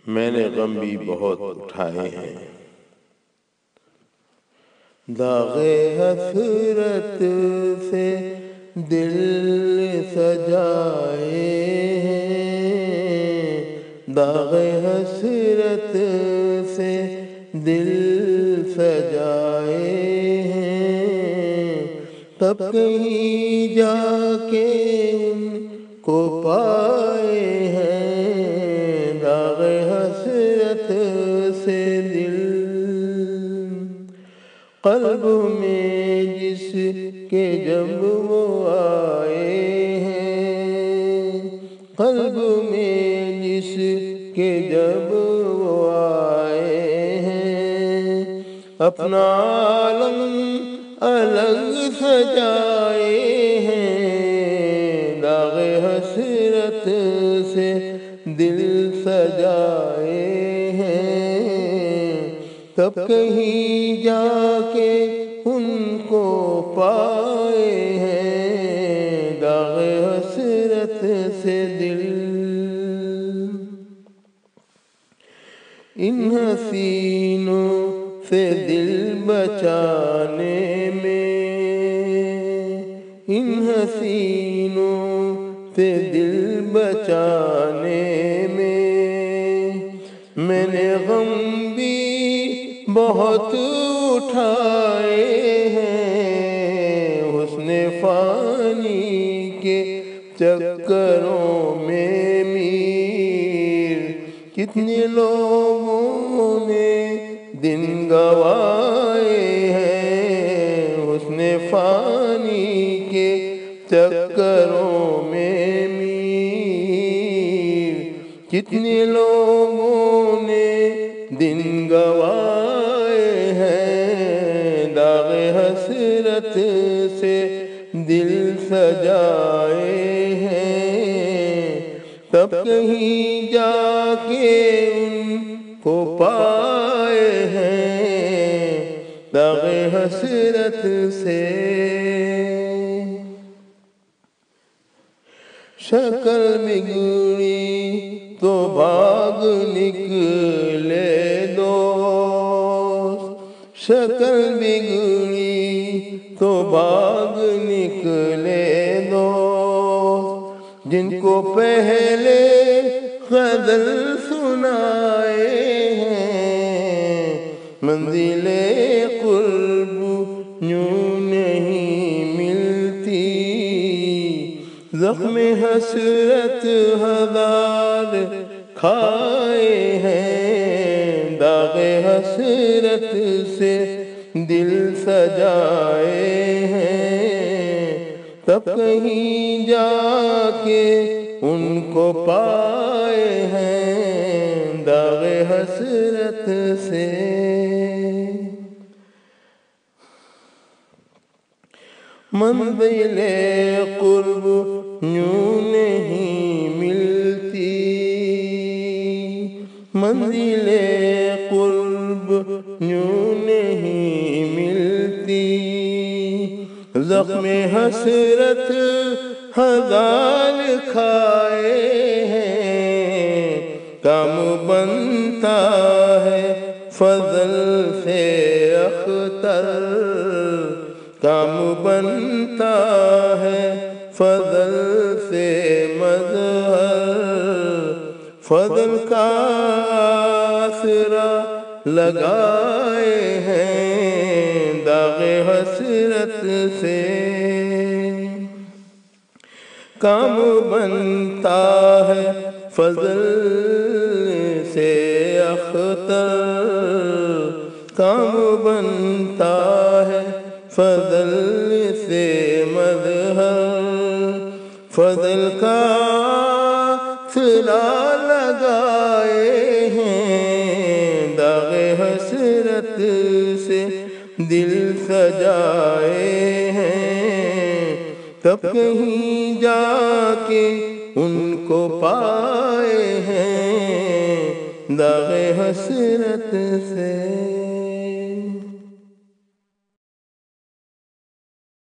میں نے غم بھی بہت اٹھائے ہیں، داغ حسرت سے دل سجائے ہیں، داغ حسرت سے دل سجائے ہیں، تب کہیں جا کے ان کو پائے ہیں، داغ حسرت سے دل قلب میں جس کے جب وہ آئے ہیں، قلب میں جس کے جب وہ آئے ہیں، اپنا عالم الگ سجائے ہیں، داغ حسرت سے دل سجائے ہیں، تب کہیں جا کے ان کو پائے ہیں، داغ حسرت سے دل ان حسینوں سے دل بچانے میں، ان حسینوں سے دل بچانے میں نے غم بھی بہت اٹھائے ہیں، حسن فانی کے چکروں میں میر کتنے لوگوں نے دن گوائے ہیں، حسن فانی کے چکروں میں میر کتنے لوگوں نے دن گوائے ہیں، داغ حسرت سے دل سجائے ہیں، تب کہیں جا کے ان کو پائے ہیں، داغ حسرت سے شکل بگڑی تو بھاگ نکلے دوست، شکل بگڑی تو بھاگ نکلے دوست، جن کو پہلے غزل سنائے ہیں، منزل قرب یوں نہیں ملتی، زخم حسرت ہزار کھائے ہیں، داغ حسرت سے دل سجائے ہیں، تب کہیں جا کے ان کو پائے ہیں، داغ حسرت سے منزل قرب یوں نہیں ملتی، منزل قرب یوں نہیں ملتی، زخم حسرت ہزار کھائے ہیں، کام بنتا ہے فضل سے اختر، کام بنتا ہے فضل سے مظہر، فضل کا آسرا لگائے ہیں، داغ حسرت سے کام بنتا ہے فضل سے اختر، کام بنتا ہے فضل سے مظہر، فضل کا آسرا لگائے ہیں، داغ حسرت سے دل سجائے ہیں، تب کہیں جا کے ان کو پائے ہیں، داغ حسرت سے